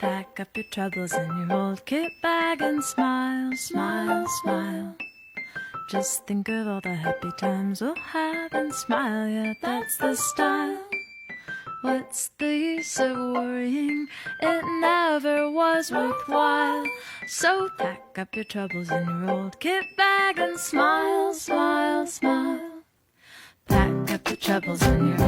pack up your troubles in your old kit bag and smile, smile, smile. Just think of all the happy times we'll have and smile, yeah, that's the style. What's the use of worrying? It never was worthwhile. So pack up your troubles in your old kit bag and smile, smile, smile. Pack up your troubles in your